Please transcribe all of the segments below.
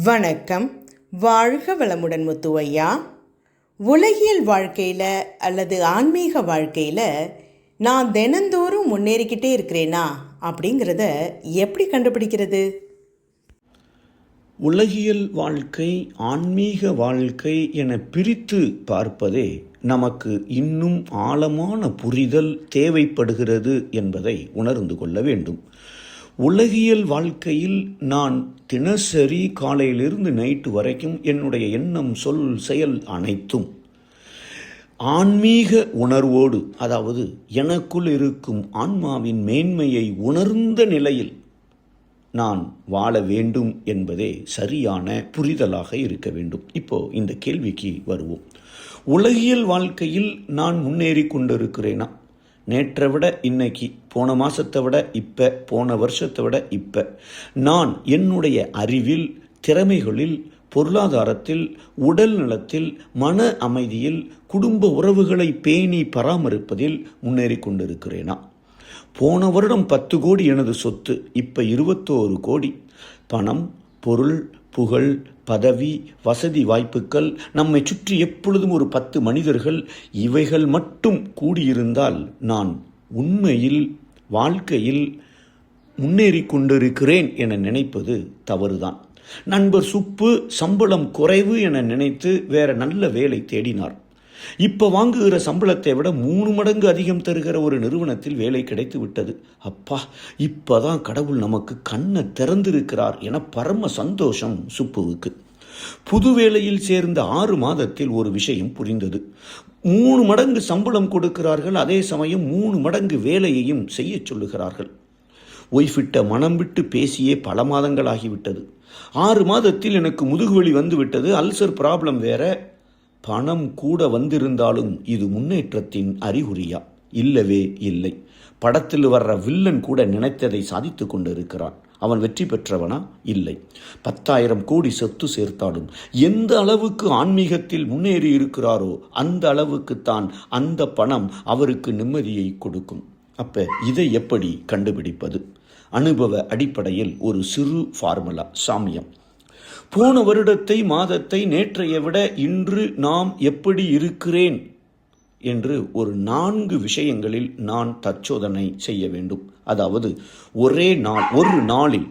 வணக்கம். வாழ்க வளமுடன் முத்துவையா. உலகியல் வாழ்க்கையில் அல்லது ஆன்மீக வாழ்க்கையில் நான் தினந்தோறும் முன்னேறிக்கிட்டே இருக்கிறேனா அப்படிங்கிறத எப்படி கண்டுபிடிக்கிறது? உலகியல் வாழ்க்கை, ஆன்மீக வாழ்க்கை என பிரித்து பார்ப்பதே நமக்கு இன்னும் ஆழமான புரிதல் தேவைப்படுகிறது என்பதை உணர்ந்து கொள்ள வேண்டும். உலகியல் வாழ்க்கையில் நான் தினசரி காலையிலிருந்து நைட்டு வரைக்கும் என்னுடைய எண்ணம், சொல், செயல் அனைத்தும் ஆன்மீக உணர்வோடு, அதாவது எனக்குள் இருக்கும் ஆன்மாவின் மேன்மையை உணர்ந்த நிலையில் நான் வாழ வேண்டும் என்பதே சரியான புரிதலாக இருக்க வேண்டும். இப்போ இந்த கேள்விக்கு வருவோம். உலகியல் வாழ்க்கையில் நான் முன்னேறி கொண்டிருக்கிறேனா? நேற்றை விட இன்னைக்கு, போன மாதத்தை விட இப்போ, போன வருஷத்தை விட இப்போ நான் என்னுடைய அறிவில், திறமைகளில், பொருளாதாரத்தில், உடல் நலத்தில், மன அமைதியில், குடும்ப உறவுகளை பேணி பராமரிப்பதில் முன்னேறி கொண்டிருக்கிறேனா? போன வருடம் 10 கோடி எனது சொத்து, இப்போ 21 கோடி. பணம், பொருள், புகழ், பதவி, வசதி வாய்ப்புகள், நம்மை சுற்றி எப்பொழுதும் ஒரு 10 மனிதர்கள், இவைகள் மட்டும் கூடியிருந்தால் நான் உண்மையில் வாழ்க்கையில் முன்னேறி கொண்டிருக்கிறேன் என நினைப்பது தவறுதான். நண்பர் சுப்பு சம்பளம் குறைவு என நினைத்து வேற நல்ல வேலை தேடினார். இப்போ வாங்குகிற சம்பளத்தை விட 3 மடங்கு அதிகம் தருகிற ஒரு நிறுவனத்தில் வேலை கிடைத்து விட்டது. அப்பா, இப்போதான் கடவுள் நமக்கு கண்ணை திறந்திருக்கிறார் என பரம சந்தோஷம் சுப்புவுக்கு. புது வேலையில் சேர்ந்த 6 மாதத்தில் ஒரு விஷயம் புரிந்தது. 3 மடங்கு சம்பளம் கொடுக்கிறார்கள், அதே சமயம் 3 மடங்கு வேலையையும் செய்ய சொல்லுகிறார்கள். ஒய்ஃபிட்ட மனம் விட்டு பேசியே பல மாதங்கள் ஆகிவிட்டது. 6 மாதத்தில் எனக்கு முதுகுவலி வந்து விட்டது. அல்சர் ப்ராப்ளம் வேற. பணம் கூட வந்திருந்தாலும் இது முன்னேற்றத்தின் அறிகுறியா? இல்லவே இல்லை. படத்தில் வர்ற வில்லன் கூட நினைத்ததை சாதித்து கொண்டிருக்கிறான். அவன் வெற்றி பெற்றவனா? இல்லை. 10,000 கோடி சொத்து சேர்த்தாலும் எந்த அளவுக்கு ஆன்மீகத்தில் முன்னேறி இருக்கிறாரோ அந்த அளவுக்குத்தான் அந்த பணம் அவருக்கு நிம்மதியை கொடுக்கும். அப்ப இதை எப்படி கண்டுபிடிப்பது? அனுபவ அடிப்படையில் ஒரு சிறு ஃபார்முலா, சாமியம். போன வருடத்தை, மாதத்தை, நேற்றைய விட இன்று நாம் எப்படி இருக்கிறேன் என்று ஒரு 4 விஷயங்களில் நான் தற்சோதனை செய்ய வேண்டும். அதாவது ஒரு நாளில்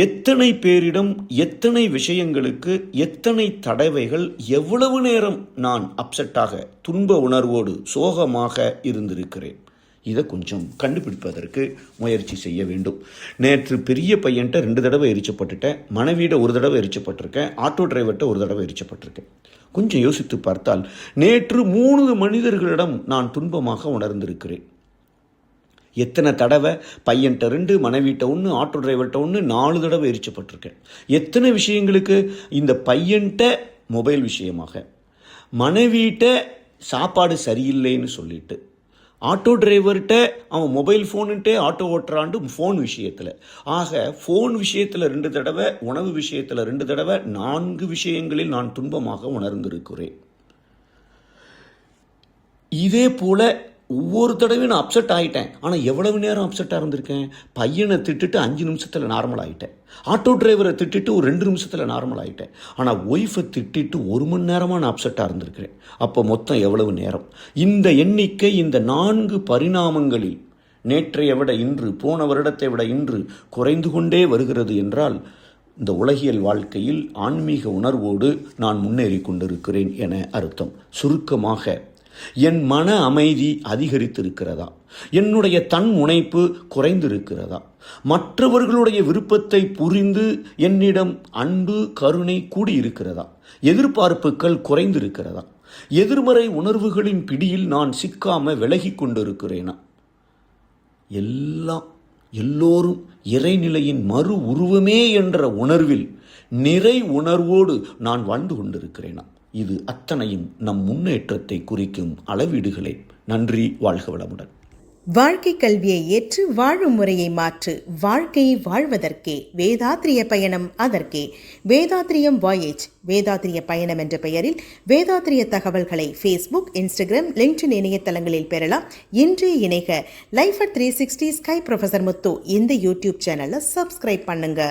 எத்தனை பேரிடம், எத்தனை விஷயங்களுக்கு, எத்தனை தடவைகள், எவ்வளவு நேரம் நான் அப்செட்டாக, துன்ப உணர்வோடு, சோகமாக இருந்திருக்கிறேன். இதை கொஞ்சம் கண்டுபிடிப்பதற்கு முயற்சி செய்ய வேண்டும். நேற்று பெரிய பையன்ட்ட 2 தடவை எரிச்சப்பட்டுட்டேன், மனைவியிட 1 தடவை எரிச்சப்பட்டிருக்கேன், ஆட்டோ டிரைவர்கிட்ட 1 தடவை எரிச்சப்பட்டிருக்கேன். கொஞ்சம் யோசித்து பார்த்தால் நேற்று 3 மனிதர்களிடம் நான் துன்பமாக உணர்ந்திருக்கிறேன். எத்தனை தடவை பையன்ட்ட 2, மனைவிட்ட 1, ஆட்டோ டிரைவர்கிட்ட 1, 4 தடவை எரிச்சப்பட்டிருக்கேன். எத்தனை விஷயங்களுக்கு? இந்த பையன்ட்ட மொபைல் விஷயமாக, மனைவிட்ட சாப்பாடு சரியில்லைன்னு சொல்லிட்டு, ஆட்டோ டிரைவர்கிட்ட அவன் மொபைல் ஃபோனுன்ட்டே ஆட்டோ ஓட்டுறாண்டு ஃபோன் விஷயத்தில். ஆக ஃபோன் விஷயத்தில் 2 தடவை, உணவு விஷயத்தில் 2 தடவை, 4 விஷயங்களில் நான் துன்பமாக உணர்ந்திருக்கிறேன். இதே போல் ஒவ்வொரு தடவையும் நான் அப்செட் ஆகிட்டேன். ஆனால் எவ்வளவு நேரம் அப்செட்டாக இருந்திருக்கேன்? பையனை திட்டுட்டு 5 நிமிஷத்தில் நார்மல் ஆகிட்டேன். ஆட்டோ டிரைவரை திட்டிட்டு ஒரு 2 நிமிஷத்தில் நார்மல் ஆகிட்டேன். ஆனால் ஒய்ஃபை திட்டிட்டு 1 மணி நேரமாக நான் அப்செட்டாக இருந்திருக்கிறேன். அப்போ மொத்தம் எவ்வளவு நேரம்? இந்த எண்ணிக்கை, இந்த 4 பரிணாமங்களில் நேற்றைய விட இன்று, போன வருடத்தை விட இன்று குறைந்து கொண்டே வருகிறது என்றால் இந்த உலகியல் வாழ்க்கையில் ஆன்மீக உணர்வோடு நான் முன்னேறி கொண்டிருக்கிறேன் என அர்த்தம். சுருக்கமாக, என் மன அமைதி அதிகரித்திருக்கிறதா? என்னுடைய தன் முனைப்பு குறைந்திருக்கிறதா? மற்றவர்களுடைய விருப்பத்தை புரிந்து என்னிடம் அன்பு, கருணை கூடியிருக்கிறதா? எதிர்பார்ப்புகள் குறைந்திருக்கிறதா? எதிர்மறை உணர்வுகளின் பிடியில் நான் சிக்காம விலகி கொண்டிருக்கிறேனா? எல்லோரும் இறைநிலையின் மறு உருவமே என்ற உணர்வில், நிறை உணர்வோடு நான் வாழ்ந்து கொண்டிருக்கிறேனா? இது அத்தனையும் நம் முன்னேற்றத்தை குறிக்கும் அளவீடுகளே. நன்றி. வாழ்க வளமுடன். வாழ்க்கை கல்வியை ஏற்று வாழும் முறையை மாற்று. வாழ்க்கையை வாழ்வதற்கே. வேதாத்ரிய பயணம் அதற்கே. வேதாத்ரியம் வாயேஜ். வேதாத்ரிய பயணம் என்ற பெயரில் வேதாத்ரிய தகவல்களை ஃபேஸ்புக், இன்ஸ்டாகிராம், லிங்க்டின் இணையதளங்களில் பெறலாம். இன்று இணைக. லைஃப் அட் 360 ஸ்கை ப்ரொஃபசர் முத்து இந்த யூடியூப் சேனலை சப்ஸ்கிரைப் பண்ணுங்க.